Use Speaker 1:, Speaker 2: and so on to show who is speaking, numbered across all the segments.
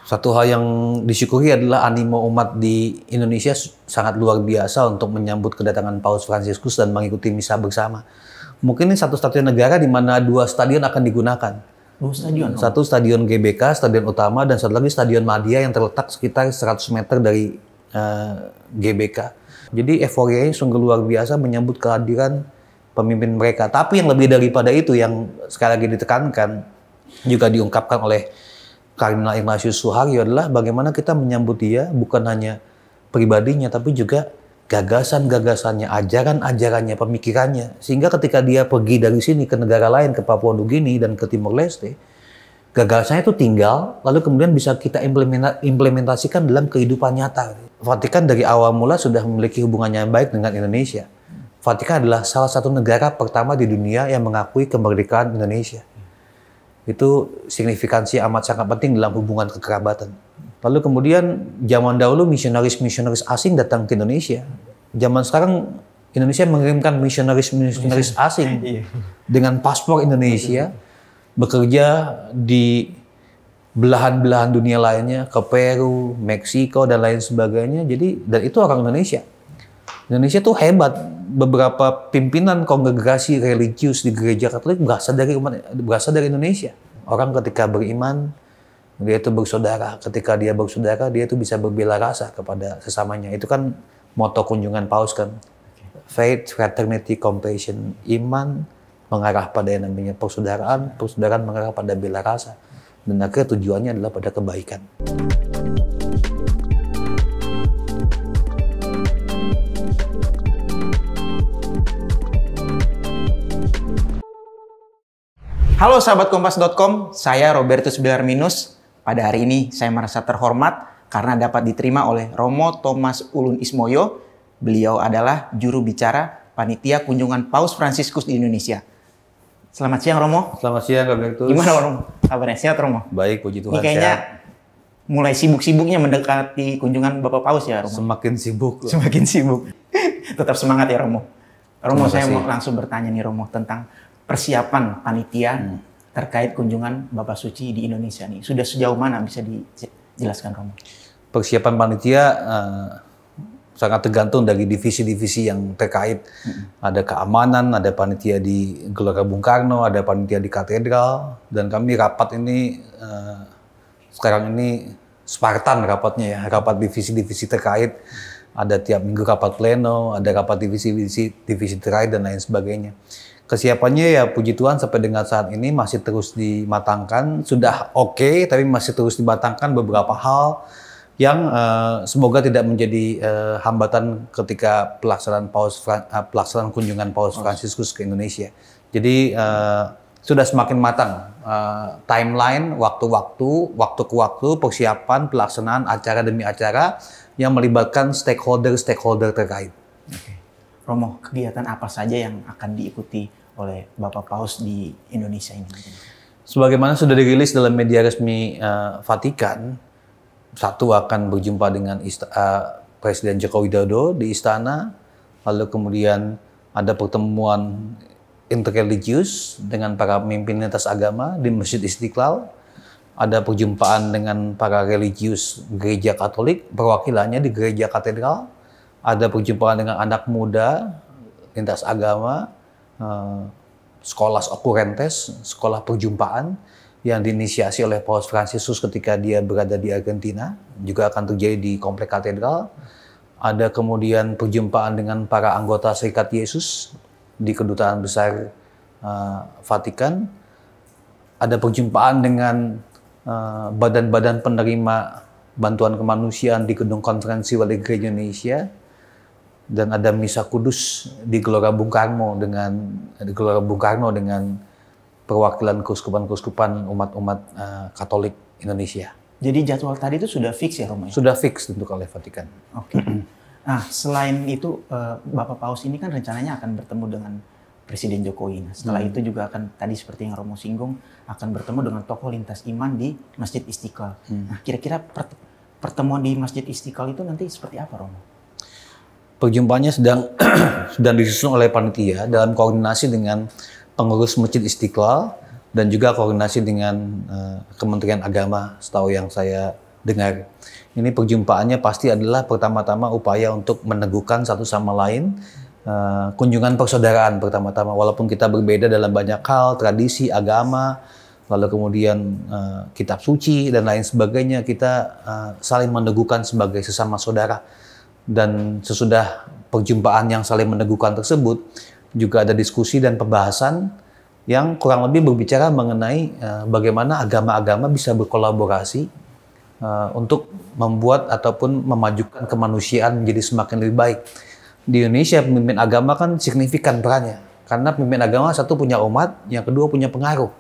Speaker 1: Satu hal yang disyukuri adalah animo umat di Indonesia sangat luar biasa untuk menyambut kedatangan Paus Fransiskus dan mengikuti misa bersama. Mungkin ini satu-satunya negara di mana 2 stadion akan digunakan.
Speaker 2: 2 stadion?
Speaker 1: Satu stadion GBK, stadion utama, dan satu lagi stadion Madia yang terletak sekitar 100 meter dari GBK. Jadi euforianya sungguh luar biasa menyambut kehadiran pemimpin mereka. Tapi yang lebih daripada itu yang sekali lagi ditekankan, juga diungkapkan oleh Kardinal Ignatius Suharyo adalah bagaimana kita menyambut dia bukan hanya pribadinya tapi juga gagasan-gagasannya, ajaran-ajarannya, pemikirannya. Sehingga ketika dia pergi dari sini ke negara lain, ke Papua Nugini dan ke Timor Leste, gagasannya itu tinggal lalu kemudian bisa kita implementasikan dalam kehidupan nyata. Vatikan dari awal mula sudah memiliki hubungan yang baik dengan Indonesia. Vatikan adalah salah satu negara pertama di dunia yang mengakui kemerdekaan Indonesia. Itu signifikansi amat sangat penting dalam hubungan kekerabatan. Lalu kemudian zaman dahulu misionaris-misionaris asing datang ke Indonesia. Zaman sekarang Indonesia mengirimkan misionaris-misionaris asing dengan paspor Indonesia bekerja di belahan-belahan dunia lainnya, ke Peru, Meksiko dan lain sebagainya. Jadi dan itu orang Indonesia. Indonesia tuh hebat. Beberapa pimpinan kongregasi religius di gereja Katolik berasal dari Indonesia. Orang ketika beriman, dia itu bersaudara. Ketika dia bersaudara, dia itu bisa berbela rasa kepada sesamanya. Itu kan moto kunjungan Paus kan. Faith, fraternity, compassion. Iman mengarah pada yang namanya persaudaraan, persaudaraan mengarah pada bela rasa. Dan akhirnya tujuannya adalah pada kebaikan.
Speaker 2: Halo sahabat Kompas.com, saya Robertus Belarminus. Pada hari ini saya merasa terhormat karena dapat diterima oleh Romo Thomas Ulun Ismoyo. Beliau adalah juru bicara panitia kunjungan Paus Fransiskus di Indonesia. Selamat siang Romo.
Speaker 1: Selamat siang Robertus.
Speaker 2: Gimana Romo? Kabarnya sehat Romo?
Speaker 1: Baik, puji Tuhan.
Speaker 2: Ini kayaknya
Speaker 1: sehat.
Speaker 2: Mulai sibuk-sibuknya mendekati kunjungan Bapak Paus ya Romo?
Speaker 1: Semakin sibuk.
Speaker 2: Semakin sibuk. Tetap semangat ya Romo. Romo, saya mau langsung bertanya nih Romo tentang persiapan panitia terkait kunjungan Bapak Suci di Indonesia nih. Sudah sejauh mana bisa dijelaskan Romo?
Speaker 1: Persiapan panitia sangat tergantung dari divisi-divisi yang terkait. Ada keamanan, ada panitia di Gelora Bung Karno, ada panitia di katedral, dan kami rapat ini sekarang ini Spartan rapatnya ya, rapat divisi-divisi terkait. Ada tiap minggu rapat pleno, ada rapat divisi terkait dan lain sebagainya. Kesiapannya ya puji Tuhan sampai dengan saat ini masih terus dimatangkan. Sudah oke, tapi masih terus dimatangkan beberapa hal yang semoga tidak menjadi hambatan ketika pelaksanaan kunjungan Paus Fransiskus ke Indonesia. Jadi sudah semakin matang timeline, waktu ke waktu, persiapan, pelaksanaan acara demi acara yang melibatkan stakeholder terkait.
Speaker 2: Oke. Romo, kegiatan apa saja yang akan diikuti oleh Bapak Paus di Indonesia ini?
Speaker 1: Sebagaimana sudah dirilis dalam media resmi Vatikan, satu akan berjumpa dengan Presiden Joko Widodo di istana, lalu kemudian ada pertemuan interreligius dengan para pemimpin lintas agama di Masjid Istiqlal, ada perjumpaan dengan para religius gereja Katolik, perwakilannya di gereja katedral, ada perjumpaan dengan anak muda lintas agama, Scholas Occurrentes, sekolah perjumpaan yang diinisiasi oleh Paus Fransiskus ketika dia berada di Argentina, juga akan terjadi di komplek katedral. Ada kemudian perjumpaan dengan para anggota Serikat Yesus di Kedutaan Besar Vatikan. Ada perjumpaan dengan badan-badan penerima bantuan kemanusiaan di Gedung Konferensi Wali Gereja Indonesia. Dan ada misa kudus di Gelora Bung Karno dengan perwakilan keuskupan-keuskupan umat-umat Katolik Indonesia.
Speaker 2: Jadi jadwal tadi itu sudah fix ya Romo?
Speaker 1: Sudah fix tentu oleh Vatikan.
Speaker 2: Oke. Nah selain itu Bapak Paus ini kan rencananya akan bertemu dengan Presiden Jokowi. Nah, setelah itu juga akan tadi seperti yang Romo singgung akan bertemu dengan tokoh lintas iman di Masjid Istiqlal. Nah kira-kira pertemuan di Masjid Istiqlal itu nanti seperti apa Romo?
Speaker 1: Perjumpaannya sedang disusun oleh panitia dalam koordinasi dengan pengurus Masjid Istiqlal dan juga koordinasi dengan Kementerian Agama, setahu yang saya dengar. Ini perjumpaannya pasti adalah pertama-tama upaya untuk meneguhkan satu sama lain, kunjungan persaudaraan pertama-tama. Walaupun kita berbeda dalam banyak hal, tradisi, agama, lalu kemudian kitab suci dan lain sebagainya, kita saling meneguhkan sebagai sesama saudara. Dan sesudah perjumpaan yang saling meneguhkan tersebut, juga ada diskusi dan pembahasan yang kurang lebih berbicara mengenai bagaimana agama-agama bisa berkolaborasi untuk membuat ataupun memajukan kemanusiaan menjadi semakin lebih baik. Di Indonesia pemimpin agama kan signifikan perannya, karena pemimpin agama satu punya umat, yang kedua punya pengaruh.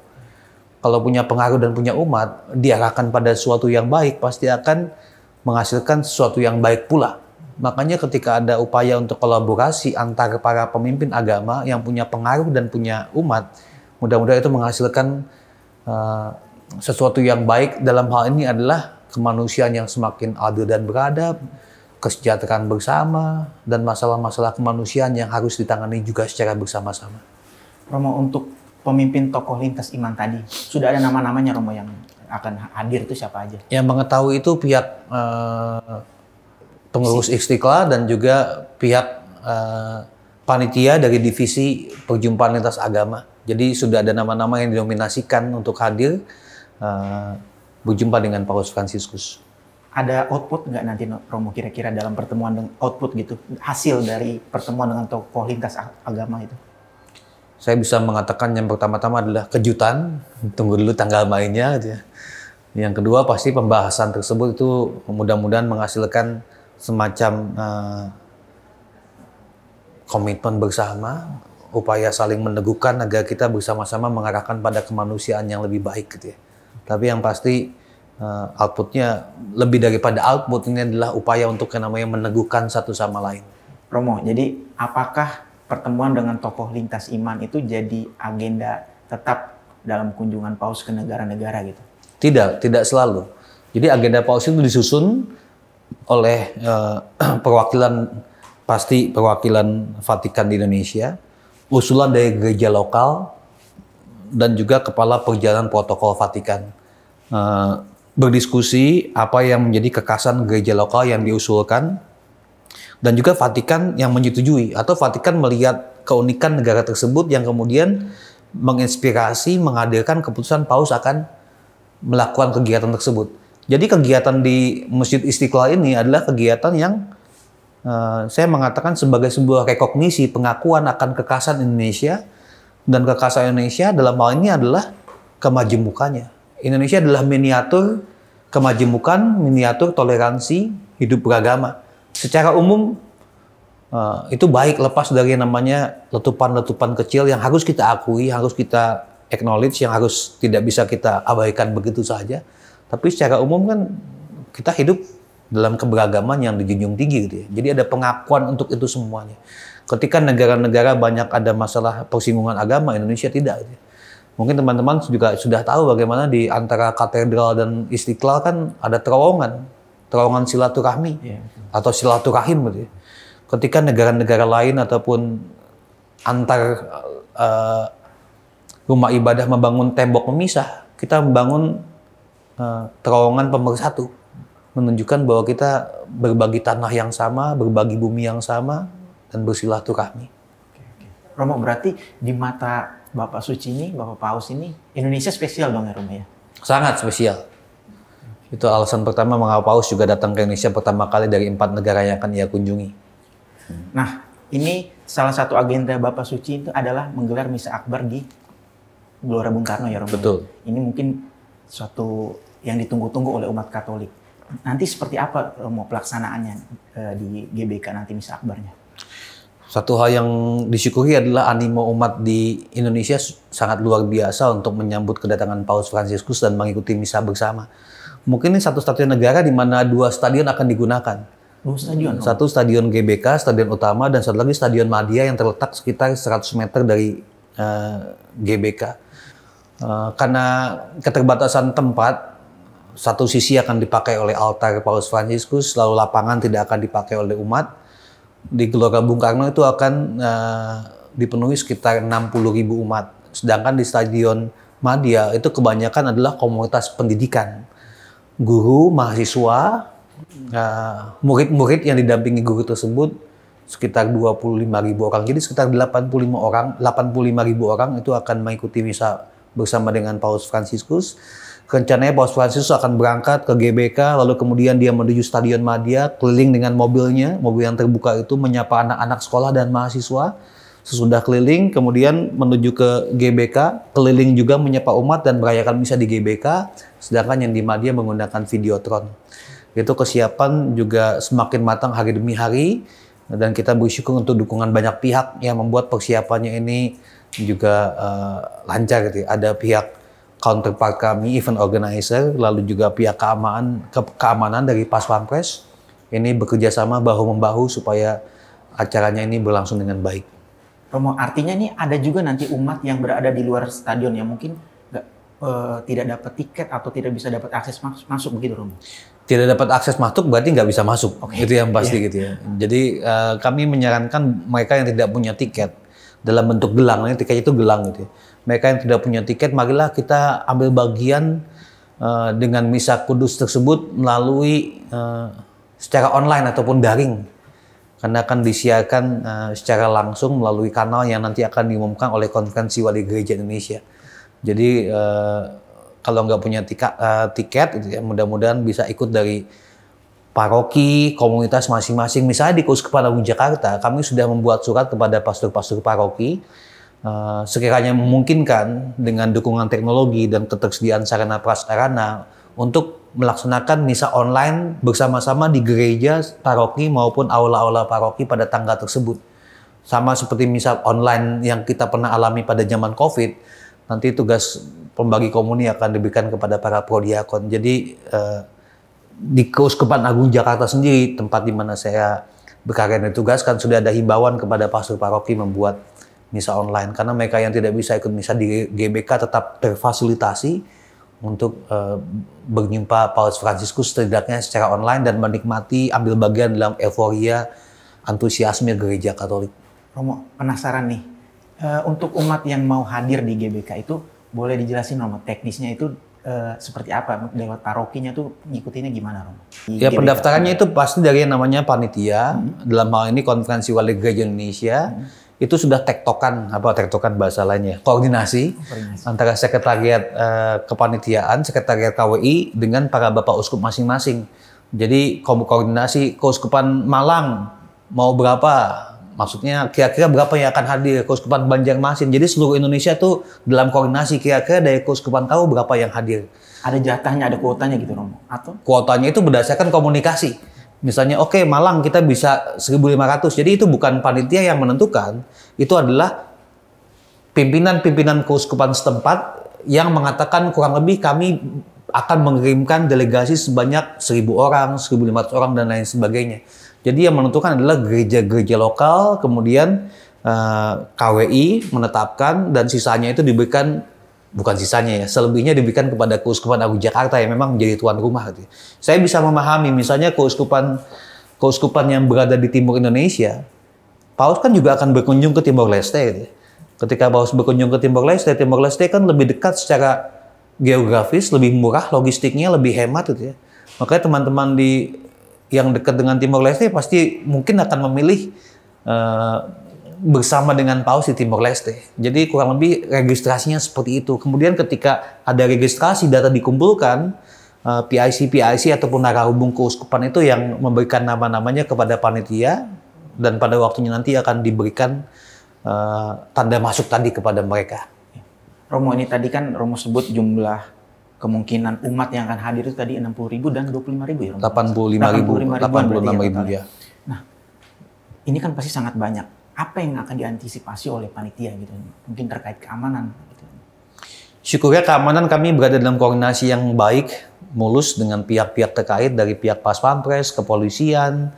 Speaker 1: Kalau punya pengaruh dan punya umat, diarahkan pada sesuatu yang baik, pasti akan menghasilkan sesuatu yang baik pula. Makanya ketika ada upaya untuk kolaborasi antara para pemimpin agama yang punya pengaruh dan punya umat, mudah-mudahan itu menghasilkan sesuatu yang baik. Dalam hal ini adalah kemanusiaan yang semakin adil dan beradab, kesejahteraan bersama, dan masalah-masalah kemanusiaan yang harus ditangani juga secara bersama-sama.
Speaker 2: Romo, untuk pemimpin tokoh lintas iman tadi, sudah ada nama-namanya Romo yang akan hadir itu siapa aja?
Speaker 1: Yang mengetahui itu pihak pengurus Istiqlal dan juga pihak panitia dari divisi perjumpaan lintas agama. Jadi sudah ada nama-nama yang dinominasikan untuk hadir berjumpa dengan Paus Fransiskus.
Speaker 2: Ada output nggak nanti Romo kira-kira dalam pertemuan dengan output gitu, hasil dari pertemuan dengan tokoh lintas agama itu?
Speaker 1: Saya bisa mengatakan yang pertama-tama adalah kejutan, tunggu dulu tanggal mainnya. Gitu ya. Yang kedua pasti pembahasan tersebut itu mudah-mudahan menghasilkan semacam komitmen bersama, upaya saling meneguhkan agar kita bersama-sama mengarahkan pada kemanusiaan yang lebih baik gitu ya. Tapi yang pasti outputnya lebih daripada output, ini adalah upaya untuk yang namanya meneguhkan satu sama lain.
Speaker 2: Romo, jadi apakah pertemuan dengan tokoh lintas iman itu jadi agenda tetap dalam kunjungan Paus ke negara-negara gitu?
Speaker 1: Tidak selalu. Jadi agenda Paus itu disusun oleh perwakilan Vatikan di Indonesia, usulan dari gereja lokal, dan juga kepala perjalanan protokol Vatikan. Berdiskusi apa yang menjadi kekasan gereja lokal yang diusulkan, dan juga Vatikan yang menyetujui, atau Vatikan melihat keunikan negara tersebut yang kemudian menginspirasi, menghadirkan keputusan Paus akan melakukan kegiatan tersebut. Jadi kegiatan di Masjid Istiqlal ini adalah kegiatan yang saya mengatakan sebagai sebuah rekognisi, pengakuan akan kekasan Indonesia, dan kekasan Indonesia dalam hal ini adalah kemajemukannya. Indonesia adalah miniatur kemajemukan, miniatur toleransi, hidup beragama. Secara umum itu baik lepas dari namanya letupan-letupan kecil yang harus kita akui, harus kita acknowledge, yang harus tidak bisa kita abaikan begitu saja. Tapi secara umum kan kita hidup dalam keberagaman yang dijunjung tinggi gitu ya. Jadi ada pengakuan untuk itu semuanya. Ketika negara-negara banyak ada masalah persinggungan agama, Indonesia tidak gitu ya. Mungkin teman-teman juga sudah tahu bagaimana di antara katedral dan Istiqlal kan ada terowongan silaturahmi atau silaturahim gitu ya. Ketika negara-negara lain ataupun antar rumah ibadah membangun tembok pemisah, kita membangun terowongan pemersatu, menunjukkan bahwa kita berbagi tanah yang sama, berbagi bumi yang sama, dan bersilaturahmi.
Speaker 2: Romo, berarti di mata Bapak Suci ini, Bapak Paus ini, Indonesia spesial dong ya Romo ya?
Speaker 1: Sangat spesial. Itu alasan pertama mengapa Paus juga datang ke Indonesia pertama kali dari 4 negara yang akan ia kunjungi.
Speaker 2: Nah, ini salah satu agenda Bapak Suci itu adalah menggelar misa akbar di Gelora Bung Karno ya Romo?
Speaker 1: Betul.
Speaker 2: Ini mungkin suatu yang ditunggu-tunggu oleh umat Katolik. Nanti seperti apa Romo pelaksanaannya di GBK nanti misa akbarnya?
Speaker 1: Satu hal yang disyukuri adalah animo umat di Indonesia sangat luar biasa untuk menyambut kedatangan Paus Fransiskus dan mengikuti misa bersama. Mungkin ini satu-satunya negara di mana 2 stadion akan digunakan.
Speaker 2: 2 stadion?
Speaker 1: Satu stadion GBK, stadion utama, dan satu lagi stadion Madia yang terletak sekitar 100 meter dari GBK. Karena keterbatasan tempat, satu sisi akan dipakai oleh altar Paus Fransiskus, lalu lapangan tidak akan dipakai oleh umat. Di Gelora Bung Karno itu akan dipenuhi sekitar 60.000 umat. Sedangkan di Stadion Madia itu kebanyakan adalah komunitas pendidikan. guru, mahasiswa, murid-murid yang didampingi guru tersebut sekitar 25.000 orang. Jadi sekitar 85.000 orang itu akan mengikuti misa bersama dengan Paus Fransiskus. Rencananya Paus Fransiskus akan berangkat ke GBK, lalu kemudian dia menuju Stadion Madia, keliling dengan mobilnya, mobil yang terbuka itu, menyapa anak-anak sekolah dan mahasiswa. Sesudah keliling, kemudian menuju ke GBK, keliling juga menyapa umat dan merayakan misa di GBK, sedangkan yang di Madia menggunakan Videotron. Itu kesiapan juga semakin matang hari demi hari, dan kita bersyukur untuk dukungan banyak pihak yang membuat persiapannya ini juga lancar gitu. Ada pihak counterpart kami, event organizer, lalu juga pihak keamanan dari Pas Pampres. Ini bekerja sama bahu-membahu supaya acaranya ini berlangsung dengan baik.
Speaker 2: Romo, artinya nih ada juga nanti umat yang berada di luar stadion yang mungkin tidak dapat tiket atau tidak bisa dapat akses masuk begitu, Romo?
Speaker 1: Tidak dapat akses masuk berarti nggak bisa masuk, itu yang pasti gitu ya. Jadi kami menyarankan mereka yang tidak punya tiket dalam bentuk gelang, ini tiketnya itu gelang gitu ya. Mereka yang tidak punya tiket, marilah kita ambil bagian dengan misa kudus tersebut melalui secara online ataupun daring. Karena akan disiarkan secara langsung melalui kanal yang nanti akan diumumkan oleh Konferensi Wali Gereja Indonesia. Jadi kalau nggak punya tiket, ya, mudah-mudahan bisa ikut dari paroki, komunitas masing-masing. Misalnya di Keuskupan Agung Jakarta, kami sudah membuat surat kepada pastor-pastor paroki, sekiranya memungkinkan dengan dukungan teknologi dan ketersediaan sarana prasarana untuk melaksanakan misa online bersama-sama di gereja paroki maupun aula-aula paroki pada tanggal tersebut. Sama seperti misa online yang kita pernah alami pada zaman COVID, nanti tugas pembagi komuni akan diberikan kepada para prodiakon. Jadi di Keuskupan Agung Jakarta sendiri, tempat di mana saya berkarya dan ditugaskan, sudah ada himbauan kepada pastor paroki membuat misa online. Karena mereka yang tidak bisa ikut misa di GBK tetap terfasilitasi untuk berjumpa Paus Fransiskus setidaknya secara online dan menikmati, ambil bagian dalam euforia, antusiasme gereja Katolik.
Speaker 2: Romo, penasaran nih, untuk umat yang mau hadir di GBK itu, boleh dijelasin Romo, teknisnya itu seperti apa? Lewat parokinya tuh ngikutinnya gimana, Romo?
Speaker 1: Ya, pendaftarannya itu pasti dari yang namanya panitia, dalam hal ini Konferensi Wali Gereja Indonesia, itu sudah tektokan bahasa lainnya, koordinasi antara sekretariat kepanitiaan, sekretariat KWI dengan para bapak uskup masing-masing. Jadi koordinasi Keuskupan Malang mau berapa, maksudnya kira-kira berapa yang akan hadir, Keuskupan Banjarmasin. Jadi seluruh Indonesia tuh dalam koordinasi, kira-kira dari Keuskupan tahu berapa yang hadir.
Speaker 2: Ada jatahnya, ada kuotanya gitu, Romo? Atau
Speaker 1: kuotanya itu berdasarkan komunikasi. Misalnya, oke, Malang kita bisa 1.500. Jadi itu bukan panitia yang menentukan, itu adalah pimpinan-pimpinan keuskupan setempat yang mengatakan kurang lebih kami akan mengirimkan delegasi sebanyak 1.000 orang, 1.500 orang, dan lain sebagainya. Jadi yang menentukan adalah gereja-gereja lokal, kemudian KWI menetapkan, dan sisanya itu diberikan, bukan sisanya ya, selebihnya diberikan kepada Keuskupan Agung Jakarta yang memang menjadi tuan rumah. Gitu. Saya bisa memahami, misalnya keuskupan yang berada di timur Indonesia, Paus kan juga akan berkunjung ke Timor Leste. Gitu. Ketika Paus berkunjung ke Timor Leste kan lebih dekat secara geografis, lebih murah, logistiknya lebih hemat. Gitu ya. Makanya teman-teman yang dekat dengan Timor Leste pasti mungkin akan memilih bersama dengan Paus di Timor Leste. Jadi kurang lebih registrasinya seperti itu. Kemudian ketika ada registrasi, data dikumpulkan, PIC ataupun arah hubung keuskupan itu yang memberikan nama-namanya kepada panitia, dan pada waktunya nanti akan diberikan tanda masuk tadi kepada mereka.
Speaker 2: Romo, ini tadi kan Romo sebut jumlah kemungkinan umat yang akan hadir itu tadi 60.000 dan 25.000 ya, Romo?
Speaker 1: 86.000 ya.
Speaker 2: Nah, ini kan pasti sangat banyak. Apa yang akan diantisipasi oleh panitia gitu? Mungkin terkait keamanan. Gitu.
Speaker 1: Syukurnya keamanan kami berada dalam koordinasi yang baik, mulus dengan pihak-pihak terkait dari pihak Pas Pampres, kepolisian,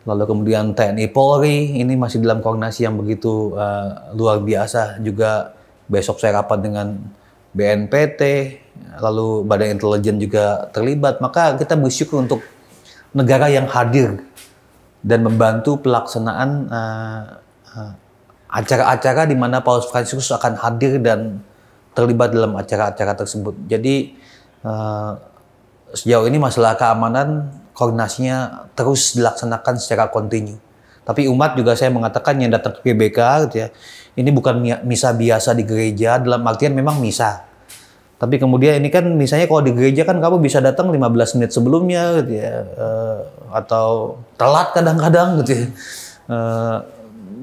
Speaker 1: lalu kemudian TNI Polri. Ini masih dalam koordinasi yang begitu luar biasa. Juga besok saya rapat dengan BNPT, lalu Badan Intelijen juga terlibat. Maka kita bersyukur untuk negara yang hadir dan membantu pelaksanaan acara-acara di mana Paus Fransiskus akan hadir dan terlibat dalam acara-acara tersebut. Jadi sejauh ini masalah keamanan koordinasinya terus dilaksanakan secara kontinu. Tapi umat juga saya mengatakan yang datang ke GBK gitu ya, ini bukan misa biasa di gereja, dalam artian memang misa. Tapi kemudian ini kan misalnya kalau di gereja kan kamu bisa datang 15 menit sebelumnya gitu ya, atau telat kadang-kadang gitu ya.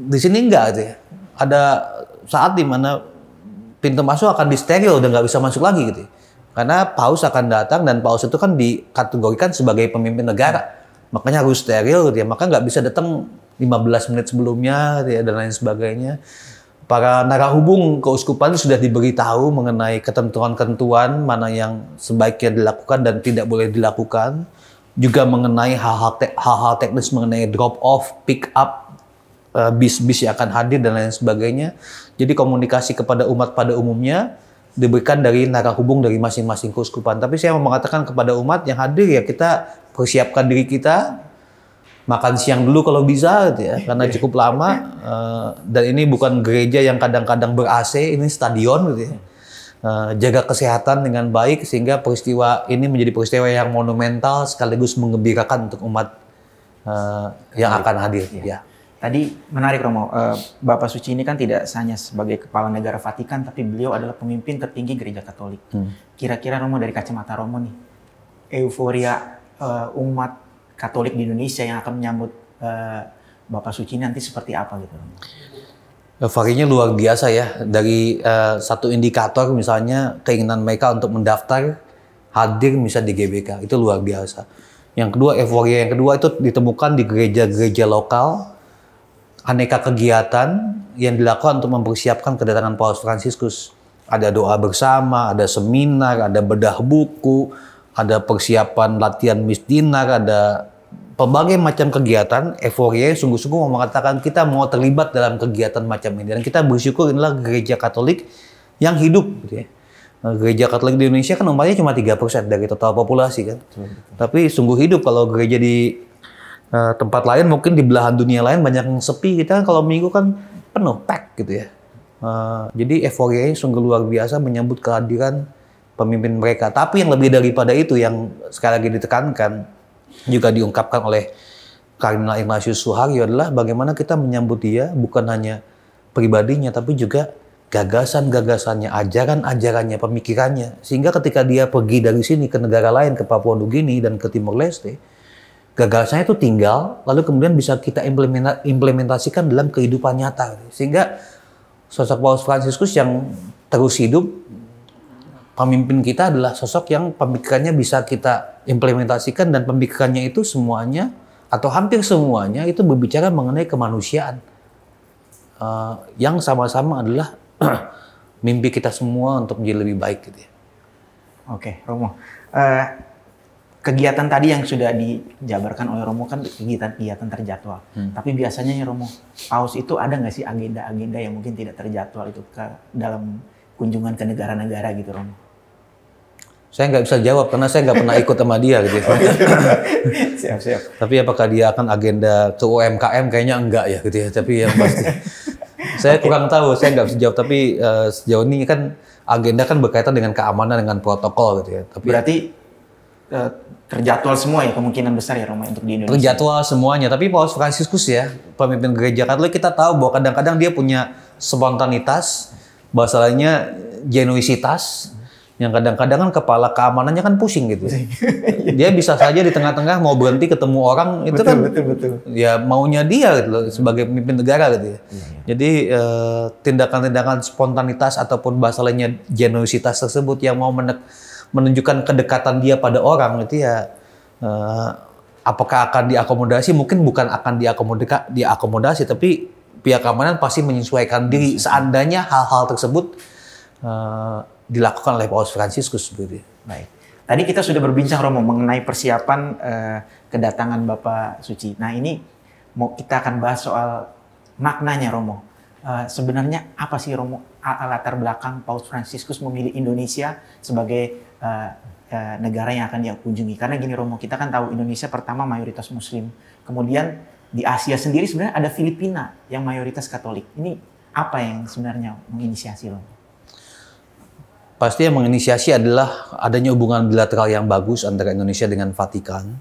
Speaker 1: Di sini enggak gitu ya. Ada saat di mana pintu masuk akan disteril dan nggak bisa masuk lagi gitu ya. Karena paus akan datang dan paus itu kan dikategorikan sebagai pemimpin negara. Makanya harus steril gitu ya. Maka nggak bisa datang 15 menit sebelumnya gitu ya, dan lain sebagainya. Para narahubung keuskupan sudah diberitahu mengenai ketentuan-ketentuan mana yang sebaiknya dilakukan dan tidak boleh dilakukan. Juga mengenai hal-hal teknis mengenai drop off, pick up, bis-bis yang akan hadir dan lain sebagainya. Jadi komunikasi kepada umat pada umumnya diberikan dari narahubung dari masing-masing keuskupan. Tapi saya mau mengatakan kepada umat yang hadir ya, kita persiapkan diri kita, makan siang dulu kalau bisa gitu ya, karena cukup lama, dan ini bukan gereja yang kadang-kadang ber-AC, ini stadion gitu ya. Jaga kesehatan dengan baik sehingga peristiwa ini menjadi peristiwa yang monumental sekaligus menggembirakan untuk umat yang akan hadir. Ya.
Speaker 2: Tadi menarik Romo, Bapak Suci ini kan tidak hanya sebagai kepala negara Vatikan, tapi beliau adalah pemimpin tertinggi gereja Katolik. Kira-kira Romo, dari kacamata Romo nih, euforia umat Katolik di Indonesia yang akan menyambut Bapak Suci nanti seperti apa gitu?
Speaker 1: Euforianya luar biasa ya. Dari satu indikator misalnya keinginan mereka untuk mendaftar hadir misalnya di GBK, itu luar biasa. Yang kedua, euforia yang kedua itu ditemukan di gereja-gereja lokal, aneka kegiatan yang dilakukan untuk mempersiapkan kedatangan Paus Fransiskus. Ada doa bersama, ada seminar, ada bedah buku, ada persiapan latihan misdinar, ada berbagai macam kegiatan. Euforia sungguh-sungguh mau mengatakan kita mau terlibat dalam kegiatan macam ini. Dan kita bersyukur inilah gereja Katolik yang hidup. Gitu ya. Gereja Katolik di Indonesia kan umpamanya cuma 3% dari total populasi kan. Tapi sungguh hidup. Kalau gereja di tempat lain, mungkin di belahan dunia lain banyak yang sepi. Kita kan kalau minggu kan penuh, pack gitu ya. Jadi euforianya sungguh luar biasa menyambut kehadiran pemimpin mereka. Tapi yang lebih daripada itu yang sekali lagi ditekankan, juga diungkapkan oleh Kardinal Ignatius Suharyo adalah bagaimana kita menyambut dia bukan hanya pribadinya tapi juga gagasan-gagasannya, ajaran-ajarannya, pemikirannya. Sehingga ketika dia pergi dari sini ke negara lain, ke Papua Nugini dan ke Timor Leste, gagasannya itu tinggal lalu kemudian bisa kita implementasikan dalam kehidupan nyata. Sehingga sosok Paus Fransiskus yang terus hidup, pemimpin kita adalah sosok yang pemikirannya bisa kita implementasikan dan pemikirannya itu semuanya atau hampir semuanya itu berbicara mengenai kemanusiaan yang sama-sama adalah mimpi kita semua untuk menjadi lebih baik gitu ya.
Speaker 2: Oke, Romo. Kegiatan tadi yang sudah dijabarkan oleh Romo kan kegiatan terjadwal. Tapi biasanya ya Romo, Paus itu ada nggak sih agenda-agenda yang mungkin tidak terjadwal itu dalam kunjungan ke negara-negara gitu Romo?
Speaker 1: Saya nggak bisa jawab karena saya nggak pernah ikut sama dia gitu.
Speaker 2: Siap.
Speaker 1: Tapi apakah dia akan agenda ke UMKM? Kayaknya enggak ya gitu ya. Tapi yang pasti saya kurang tahu, saya nggak bisa jawab. Tapi sejauh ini kan agenda kan berkaitan dengan keamanan, dengan protokol gitu ya. Tapi
Speaker 2: berarti terjadwal semua ya kemungkinan besar ya Romo untuk di Indonesia?
Speaker 1: Terjadwal semuanya. Tapi Paus Fransiskus ya, pemimpin gereja Katolik, kita tahu bahwa kadang-kadang dia punya spontanitas, bahasa lainnya genuisitas, yang kadang-kadang kan kepala keamanannya kan pusing gitu. Dia bisa saja di tengah-tengah mau berhenti ketemu orang itu betul. Ya maunya dia gitu loh, sebagai pemimpin negara gitu ya. Jadi tindakan-tindakan spontanitas ataupun bahasa lainnya genuisitas tersebut yang mau menunjukkan kedekatan dia pada orang itu ya, apakah akan diakomodasi? Mungkin bukan akan diakomodasi, tapi pihak keamanan pasti menyesuaikan diri seandainya hal-hal tersebut dilakukan oleh Paus Fransiskus begitu.
Speaker 2: Baik. Tadi kita sudah berbincang Romo mengenai persiapan kedatangan Bapak Suci. Nah ini kita akan bahas soal maknanya Romo. Sebenarnya apa sih Romo latar belakang Paus Fransiskus memilih Indonesia sebagai negara yang akan dia kunjungi? Karena gini Romo, kita kan tahu Indonesia pertama mayoritas Muslim. Kemudian di Asia sendiri sebenarnya ada Filipina yang mayoritas Katolik. Ini apa yang sebenarnya menginisiasi Romo?
Speaker 1: Pasti yang menginisiasi adalah adanya hubungan bilateral yang bagus antara Indonesia dengan Vatikan.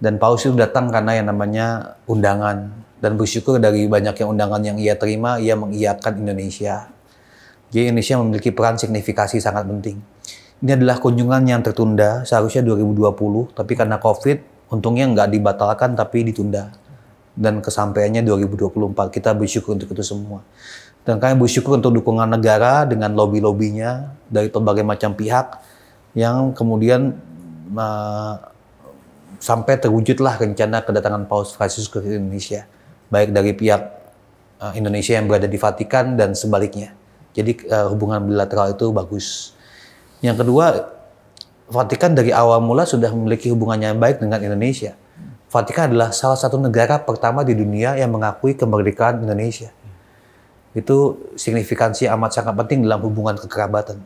Speaker 1: Dan Paus itu datang karena yang namanya undangan. Dan bersyukur dari banyaknya undangan yang ia terima, ia mengiyakan Indonesia. Jadi Indonesia memiliki peran signifikasi sangat penting. Ini adalah kunjungan yang tertunda, seharusnya 2020, tapi karena COVID, untungnya nggak dibatalkan tapi ditunda. Dan kesampaiannya 2024, kita bersyukur untuk itu semua. Dan kami bersyukur untuk dukungan negara dengan lobby-lobbynya dari berbagai macam pihak yang kemudian sampai terwujudlah rencana kedatangan Paus Fransiskus ke Indonesia. Baik dari pihak Indonesia yang berada di Vatikan dan sebaliknya. Jadi hubungan bilateral itu bagus. Yang kedua, Vatikan dari awal mula sudah memiliki hubungan yang baik dengan Indonesia. Vatikan adalah salah satu negara pertama di dunia yang mengakui kemerdekaan Indonesia. Itu signifikansi amat sangat penting dalam hubungan kekerabatan.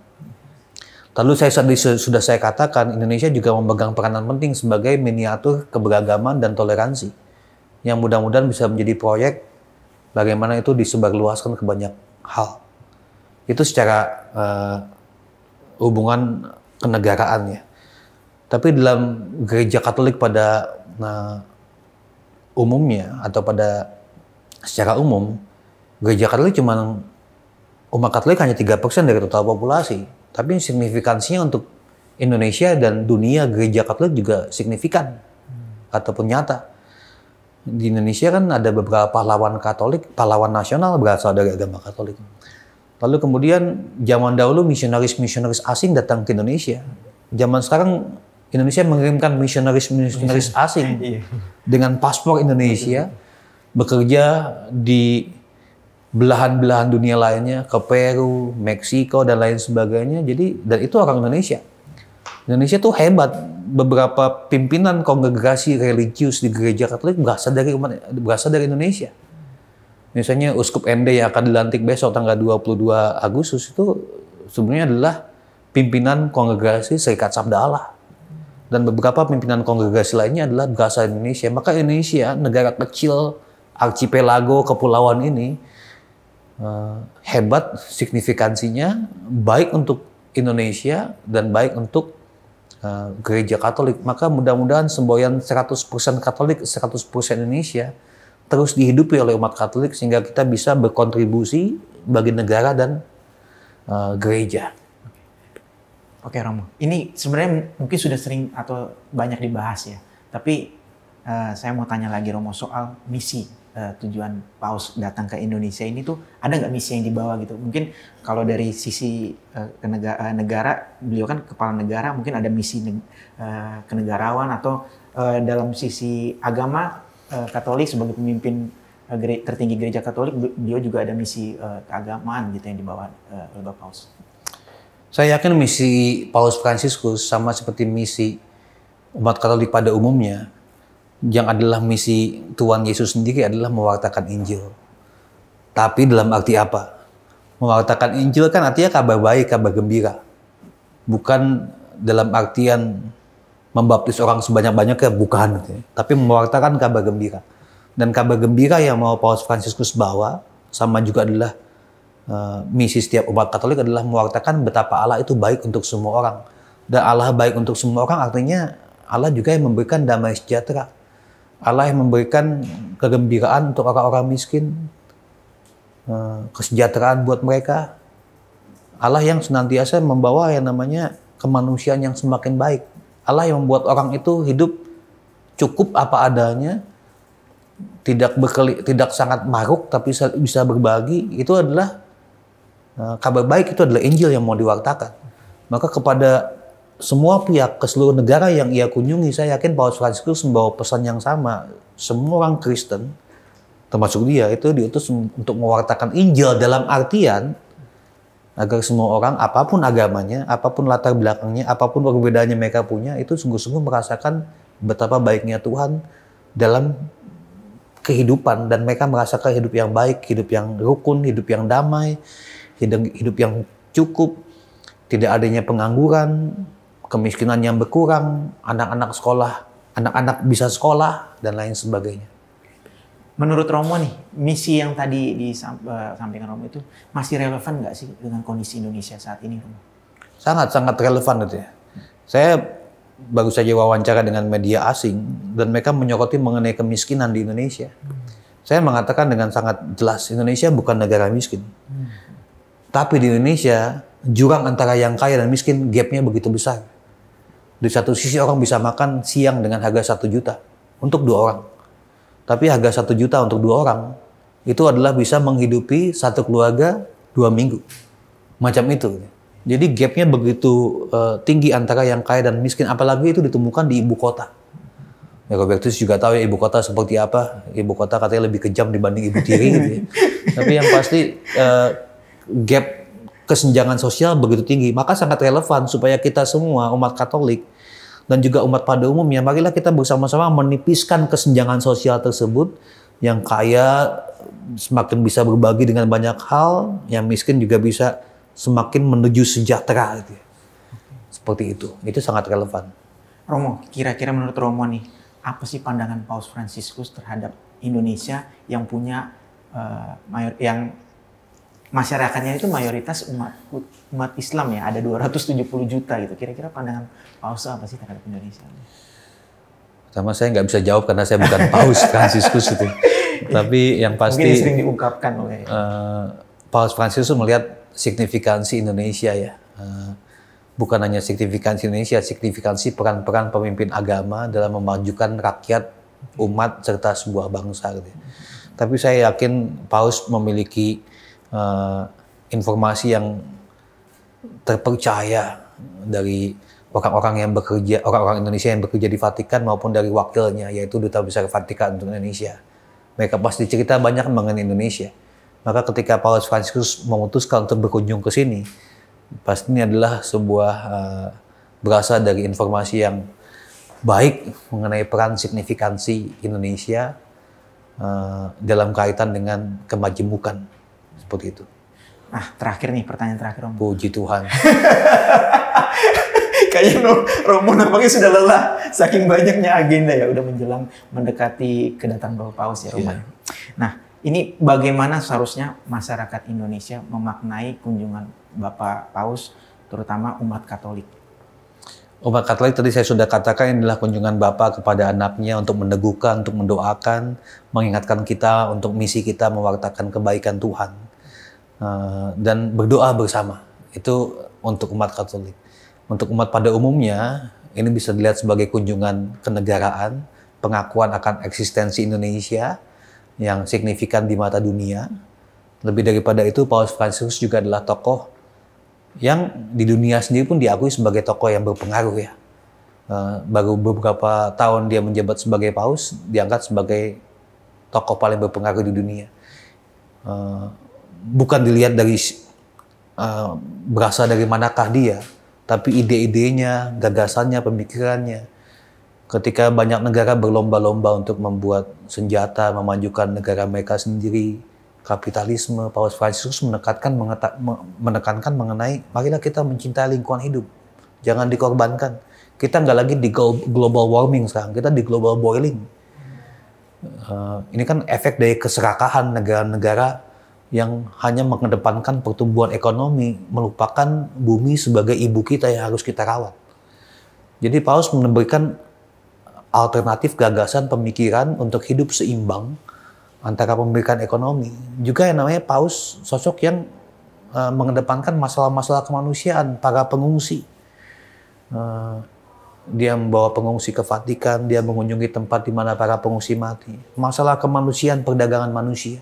Speaker 1: Lalu sudah saya katakan, Indonesia juga memegang peranan penting sebagai miniatur keberagaman dan toleransi, yang mudah-mudahan bisa menjadi proyek bagaimana itu disebarluaskan ke banyak hal. Itu secara hubungan kenegaraan ya. Tapi dalam gereja Katolik pada umumnya atau secara umum, gereja Katolik umat Katolik hanya 3% dari total populasi. Tapi signifikansinya untuk Indonesia dan dunia gereja Katolik juga signifikan ataupun nyata. Di Indonesia kan ada beberapa pahlawan Katolik, pahlawan nasional berasal dari agama Katolik. Lalu kemudian zaman dahulu misionaris asing datang ke Indonesia. Zaman sekarang Indonesia mengirimkan misionaris asing dengan paspor Indonesia bekerja di belahan-belahan dunia lainnya, ke Peru, Meksiko dan lain sebagainya. Jadi dan itu orang Indonesia. Indonesia tuh hebat. Beberapa pimpinan kongregasi religius di gereja Katolik berasal dari Indonesia. Misalnya Uskup Ende yang akan dilantik besok tanggal 22 Agustus itu sebenarnya adalah pimpinan kongregasi Serikat Sabda Allah. Dan beberapa pimpinan kongregasi lainnya adalah berasal dari Indonesia. Maka Indonesia, negara kecil, archipelago, kepulauan ini, hebat signifikansinya baik untuk Indonesia dan baik untuk gereja Katolik. Maka mudah-mudahan semboyan 100% Katolik, 100% Indonesia terus dihidupi oleh umat Katolik sehingga kita bisa berkontribusi bagi negara dan gereja.
Speaker 2: Oke Romo, ini sebenarnya mungkin sudah sering atau banyak dibahas ya. Tapi saya mau tanya lagi Romo soal misi. Tujuan Paus datang ke Indonesia ini tuh ada nggak misi yang dibawa gitu? Mungkin kalau dari sisi negara, beliau kan kepala negara, mungkin ada misi kenegarawan atau dalam sisi agama Katolik sebagai pemimpin tertinggi gereja Katolik, beliau juga ada misi keagamaan gitu yang dibawa oleh Bapak Paus.
Speaker 1: Saya yakin misi Paus Fransiskus sama seperti misi umat Katolik pada umumnya, yang adalah misi Tuhan Yesus sendiri adalah mewartakan Injil. Tapi dalam arti apa? Mewartakan Injil kan artinya kabar baik, kabar gembira. Bukan dalam artian membaptis orang sebanyak-banyaknya, bukan. Tapi mewartakan kabar gembira. Dan kabar gembira yang mau Paus Fransiskus bawa, sama juga adalah misi setiap umat Katolik adalah mewartakan betapa Allah itu baik untuk semua orang. Dan Allah baik untuk semua orang artinya Allah juga yang memberikan damai sejahtera. Allah yang memberikan kegembiraan untuk orang-orang miskin, kesejahteraan buat mereka. Allah yang senantiasa membawa yang namanya kemanusiaan yang semakin baik. Allah yang membuat orang itu hidup cukup apa adanya, tidak sangat maruk tapi bisa berbagi. Itu adalah kabar baik, itu adalah Injil yang mau diwartakan. Maka kepada semua pihak ke seluruh negara yang ia kunjungi, saya yakin Paus Fransiskus membawa pesan yang sama. Semua orang Kristen, termasuk dia, itu diutus untuk mewartakan Injil dalam artian agar semua orang, apapun agamanya, apapun latar belakangnya, apapun perbedaannya mereka punya, itu sungguh-sungguh merasakan betapa baiknya Tuhan dalam kehidupan. Dan mereka merasakan hidup yang baik, hidup yang rukun, hidup yang damai, hidup yang cukup, tidak adanya pengangguran, kemiskinan yang berkurang, anak-anak bisa sekolah, dan lain sebagainya.
Speaker 2: Menurut Romo nih, misi yang tadi disampaikan Romo itu masih relevan nggak sih dengan kondisi Indonesia saat ini, Romo?
Speaker 1: Sangat-sangat relevan itu ya. Saya baru saja wawancara dengan media asing dan mereka menyoroti mengenai kemiskinan di Indonesia. Saya mengatakan dengan sangat jelas, Indonesia bukan negara miskin. Tapi di Indonesia, jurang antara yang kaya dan miskin, gap-nya begitu besar. Di satu sisi orang bisa makan siang dengan harga 1 juta untuk 2 orang. Tapi harga 1 juta untuk 2 orang, itu adalah bisa menghidupi satu keluarga 2 minggu. Macam itu. Jadi gap-nya begitu tinggi antara yang kaya dan miskin, apalagi itu ditemukan di ibu kota. Ya, Robertus juga tahu ya ibu kota seperti apa. Ibu kota katanya lebih kejam dibanding ibu tiri gitu ya. Tapi yang pasti gap kesenjangan sosial begitu tinggi. Maka sangat relevan supaya kita semua umat Katolik dan juga umat pada umumnya, marilah kita bersama-sama menipiskan kesenjangan sosial tersebut. Yang kaya semakin bisa berbagi dengan banyak hal, yang miskin juga bisa semakin menuju sejahtera gitu ya. Seperti itu. Itu sangat relevan.
Speaker 2: Romo, kira-kira menurut Romo nih, apa sih pandangan Paus Fransiskus terhadap Indonesia yang punya yang masyarakatnya itu mayoritas umat Islam ya, ada 270 juta gitu. Kira-kira pandangan Paus apa sih terhadap Indonesia?
Speaker 1: Sama saya nggak bisa jawab karena saya bukan Paus Fransiskus itu. Tapi yang pasti
Speaker 2: mungkin sering diungkapkan oleh
Speaker 1: Paus Fransiskus melihat signifikansi Indonesia ya. Bukan hanya signifikansi Indonesia, signifikansi peran-peran pemimpin agama dalam memajukan rakyat, umat, serta sebuah bangsa. Gitu. Tapi saya yakin Paus memiliki informasi yang terpercaya dari orang-orang yang bekerja, orang-orang Indonesia yang bekerja di Vatikan maupun dari wakilnya, yaitu Duta Besar Vatikan untuk Indonesia. Mereka pasti cerita banyak mengenai Indonesia. Maka ketika Paus Fransiskus memutuskan untuk berkunjung ke sini, pasti ini adalah sebuah berasal dari informasi yang baik mengenai peran signifikansi Indonesia dalam kaitan dengan kemajemukan seperti itu.
Speaker 2: Nah, terakhir nih, pertanyaan terakhir Om.
Speaker 1: Puji Tuhan.
Speaker 2: Kayaknya Romo nampaknya sudah lelah saking banyaknya agenda ya, udah menjelang mendekati kedatangan Bapak Paus ya Romo. Yeah. Nah, ini bagaimana seharusnya masyarakat Indonesia memaknai kunjungan Bapak Paus, terutama umat Katolik?
Speaker 1: Umat Katolik tadi saya sudah katakan inilah kunjungan Bapak kepada anaknya untuk meneguhkan, untuk mendoakan, mengingatkan kita untuk misi kita mewartakan kebaikan Tuhan. Dan berdoa bersama. Itu untuk umat Katolik. Untuk umat pada umumnya, ini bisa dilihat sebagai kunjungan kenegaraan, pengakuan akan eksistensi Indonesia yang signifikan di mata dunia. Lebih daripada itu, Paus Fransiskus juga adalah tokoh yang di dunia sendiri pun diakui sebagai tokoh yang berpengaruh ya. Baru beberapa tahun dia menjabat sebagai Paus, diangkat sebagai tokoh paling berpengaruh di dunia. Bukan dilihat dari berasal dari manakah dia, tapi ide-idenya, gagasannya, pemikirannya. Ketika banyak negara berlomba-lomba untuk membuat senjata, memajukan negara mereka sendiri, kapitalisme, Paus Fransiskus menekankan mengenai marilah kita mencintai lingkungan hidup. Jangan dikorbankan. Kita nggak lagi di global warming sekarang, kita di global boiling. Ini kan efek dari keserakahan negara-negara yang hanya mengedepankan pertumbuhan ekonomi, melupakan bumi sebagai ibu kita yang harus kita rawat. Jadi Paus memberikan alternatif gagasan pemikiran untuk hidup seimbang antara pemilikan ekonomi. Juga yang namanya Paus, sosok yang mengedepankan masalah-masalah kemanusiaan, para pengungsi. Dia membawa pengungsi ke Vatikan, dia mengunjungi tempat di mana para pengungsi mati. Masalah kemanusiaan, perdagangan manusia.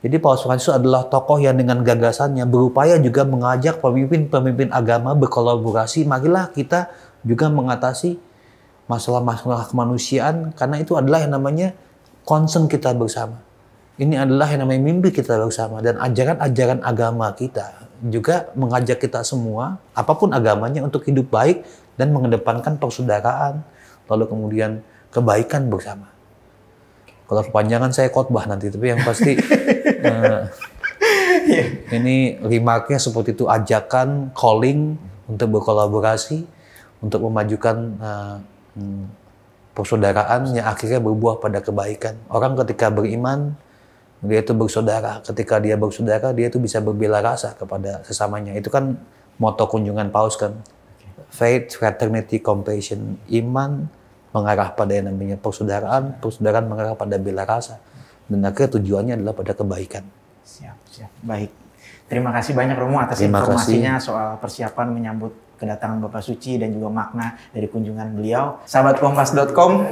Speaker 1: Jadi Paus Fransiskus adalah tokoh yang dengan gagasannya berupaya juga mengajak pemimpin-pemimpin agama berkolaborasi. Marilah kita juga mengatasi masalah-masalah kemanusiaan karena itu adalah yang namanya concern kita bersama. Ini adalah yang namanya mimpi kita bersama dan ajaran-ajaran agama kita juga mengajak kita semua, apapun agamanya, untuk hidup baik dan mengedepankan persaudaraan, lalu kemudian kebaikan bersama. Kalau kepanjangan saya khotbah nanti, tapi yang pasti ini remarknya seperti itu, ajakan, calling untuk berkolaborasi, untuk memajukan persaudaraan yang akhirnya berbuah pada kebaikan. Orang ketika beriman, dia itu bersaudara. Ketika dia bersaudara, dia itu bisa berbela rasa kepada sesamanya. Itu kan moto kunjungan Paus kan. Faith, fraternity, compassion. Iman mengarah pada yang namanya persaudaraan, persaudaraan mengarah pada bela rasa. Dan akhirnya tujuannya adalah pada kebaikan.
Speaker 2: Siap. Baik. Terima kasih banyak Romo atas informasinya soal persiapan menyambut kedatangan Bapak Suci dan juga makna dari kunjungan beliau. Sahabat Kompas.com,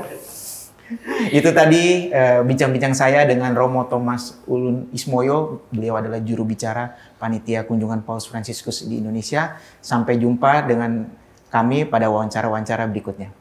Speaker 2: itu tadi bincang-bincang saya dengan Romo Thomas Ulun Ismoyo. Beliau adalah juru bicara panitia kunjungan Paus Fransiskus di Indonesia. Sampai jumpa dengan kami pada wawancara-wawancara berikutnya.